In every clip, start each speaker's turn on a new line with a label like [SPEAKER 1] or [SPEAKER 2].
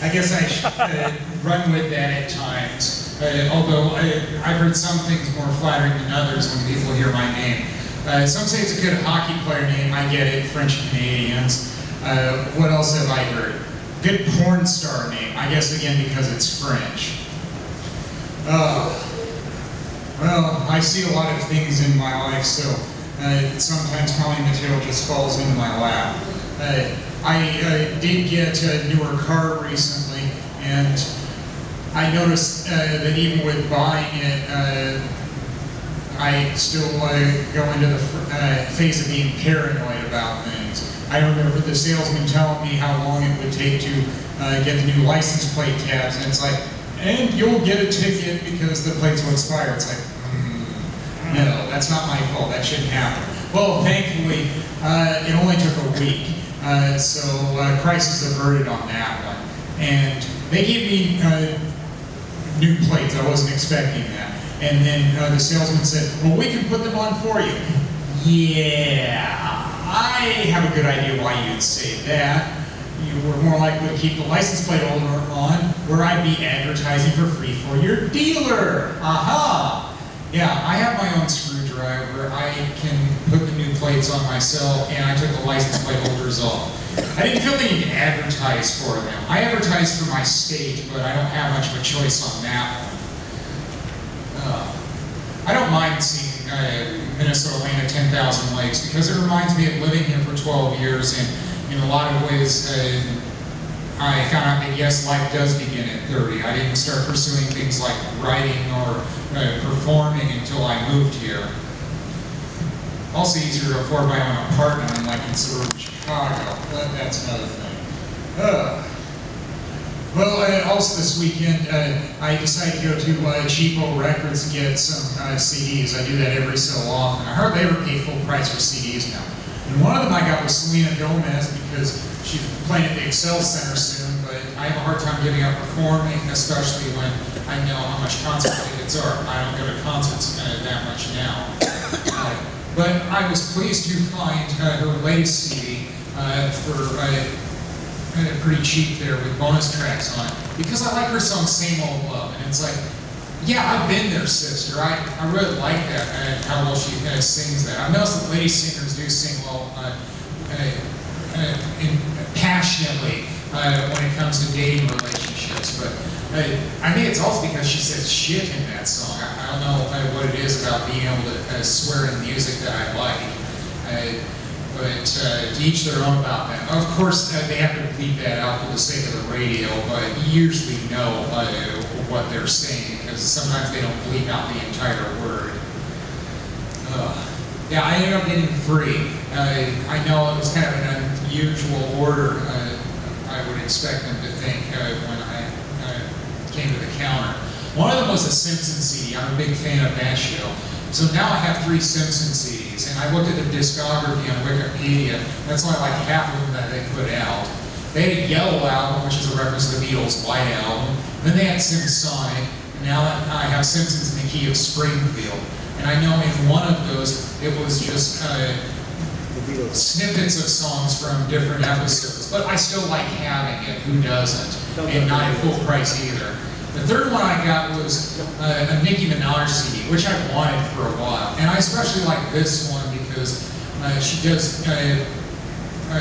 [SPEAKER 1] I guess I should run with that at times. Although I've heard some things more flattering than others when people hear my name. Some say it's a good hockey player name. I get it, French Canadians. What else have I heard? Good porn star name. I guess again because it's French. Well, I see a lot of things in my life, so sometimes calling material just falls into my lap. I did get a newer car recently, and I noticed that even with buying it, I still go into the phase of being paranoid about things. I remember the salesman telling me how long it would take to get the new license plate tabs, and it's like, and you'll get a ticket because the plates will expire. It's like, no, that's not my fault, that shouldn't happen. Well, thankfully, it only took a week, so crisis averted on that one. And they gave me new plates, I wasn't expecting that. And then the salesman said, well, we can put them on for you. Yeah, I have a good idea why you'd say that. You were more likely to keep the license plate holder on, where I'd be advertising for free for your dealer. Aha! Yeah, I have my own screwdriver. I can put the new plates on myself, and I took the license plate holders off. I didn't feel the need to advertise for them. I advertised for my state, but I don't have much of a choice on that one. I don't mind seeing Minnesota land at 10,000 Lakes because it reminds me of living here for 12 years, and in a lot of ways, I found out that yes, life does begin at 30. I didn't start pursuing things like writing or performing until I moved here. Also easier to afford my own apartment unlike in suburban Chicago, but that's another thing. Well, also this weekend, I decided to go to Cheapo Records and get some CDs. I do that every so often. I hardly ever pay full price for CDs now. And one of them I got was Selena Gomez because she's playing at the Excel Center soon, but I have a hard time giving up performing, especially when I know how much concert tickets are. I don't go to concerts that much now. But I was pleased to find her latest CD for pretty cheap there with bonus tracks on it, because I like her song Same Old Love, and it's like, yeah, I've been there, sister. I really like that, and how well she sings that. I've noticed that lady singers do sing well passionately when it comes to dating relationships, but I think it's also because she says shit in that song. I don't know what it is about being able to swear in music that I like. But to each their own about that. Of course, they have to bleep that out for the sake of the radio, but you usually know what they're saying, because sometimes they don't bleep out the entire word. Yeah, I ended up getting 3. I know it was kind of an unusual order. I would expect them to think when I came to the counter. One of them was a Simpsons CD. I'm a big fan of that show. So now I have 3 Simpsons CDs, and I looked at their discography on Wikipedia. That's only like half of them that they put out. They had a Yellow album, which is a reference to the Beatles' White Album. Then they had Simpsonic, and now I have Simpsons in the Key of Springfield. And I know in one of those, it was just snippets of songs from different episodes. But I still like having it, who doesn't? And not at full price either. The third one I got was a Nicki Minaj CD, which I wanted for a while. And I especially like this one because she does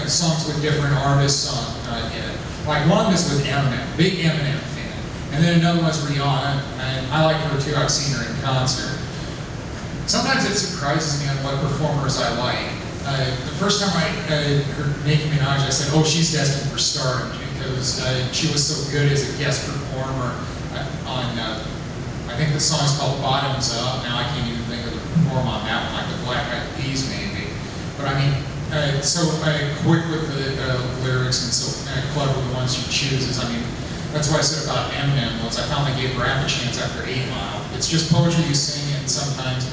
[SPEAKER 1] songs with different artists in it. Like one of them is with Eminem, big Eminem fan. And then another one's Rihanna, and I like her too, I've seen her in concert. Sometimes it surprises me on what performers I like. The first time I heard Nicki Minaj, I said, oh, she's destined for stardom, because she was so good as a guest performer on, I think the song's called Bottoms Up. Now I can't even think of the perform on that one, like the Black Eyed Peas maybe. But I mean, so quick with the lyrics and so clever with the ones she chooses. I mean, that's what I said about Eminem was I finally gave rap a chance after 8 Mile. It's just poetry you sing, and sometimes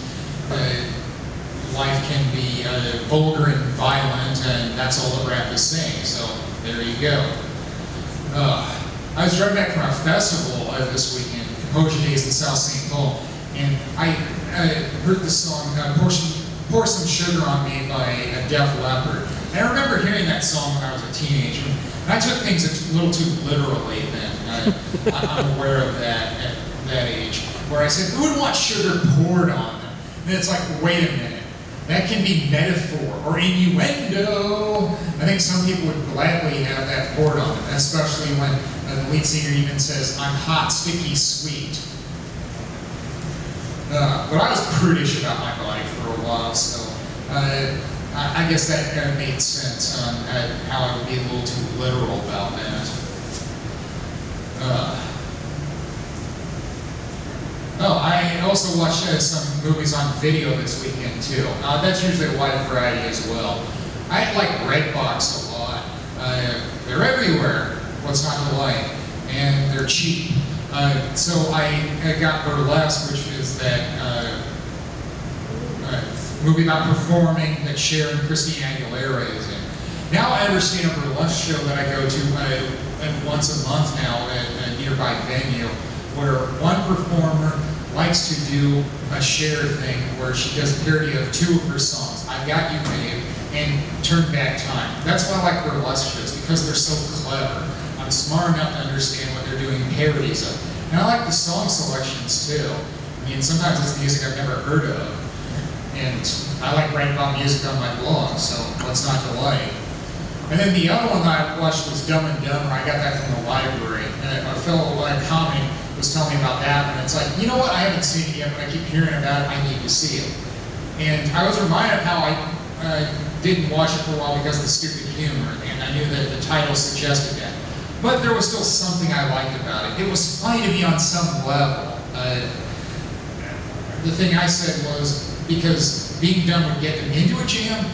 [SPEAKER 1] life can be vulgar and violent, and that's all that rap is saying. So there you go. I was driving back from a festival this weekend, Composure Days in South St. Paul, and I heard the song Pour Some Sugar on Me by Def Leppard. And I remember hearing that song when I was a teenager, and I took things a little too literally then. I'm aware of that at that age, where I said, who would want sugar poured on them? And it's like, wait a minute, that can be metaphor or innuendo. I think some people would gladly have that poured on them, especially when the lead singer even says, I'm hot, sticky, sweet. But I was prudish about my body for a while, so I guess that kind of made sense on how I would be a little too literal about that. I also watched some movies on video this weekend too. That's usually a wide variety as well. I like Redbox a lot. They're everywhere, what's not to like, and they're cheap. So I got Burlesque, which is that movie about performing that Cher and Christina Aguilera is in. Now I understand a burlesque show that I go to once a month now at a nearby venue, where one performer likes to do a Cher thing where she does a parody of 2 of her songs, I've Got You Babe and Turn Back Time. That's why I like burlesque shows, because they're so clever. I'm smart enough to understand what they're doing parodies of. And I like the song selections too. I mean, sometimes it's music I've never heard of. And I like writing about music on my blog, so what's not to like? And then the other one that I watched was Dumb and Dumber. I got that from the library. And a fellow comic was telling me about that, and it's like, you know what, I haven't seen it yet, but I keep hearing about it, I need to see it. And I was reminded of how I didn't watch it for a while because of the stupid humor, and I knew that the title suggested that. But there was still something I liked about it. It was funny to me on some level. The thing I said was, because being dumb would get them into a jam,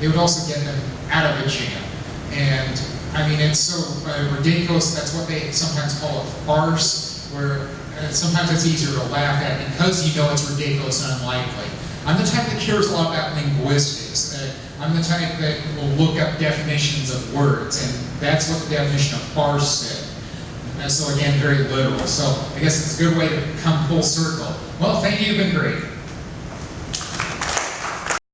[SPEAKER 1] it would also get them out of a jam. And I mean, it's so ridiculous, that's what they sometimes call a farce, where sometimes it's easier to laugh at because you know it's ridiculous and unlikely. I'm the type that cares a lot about linguistics. I'm the type that will look up definitions of words, and that's what the definition of farce said. And so again, very literal. So I guess it's a good way to come full circle. Well, thank you, you've been great.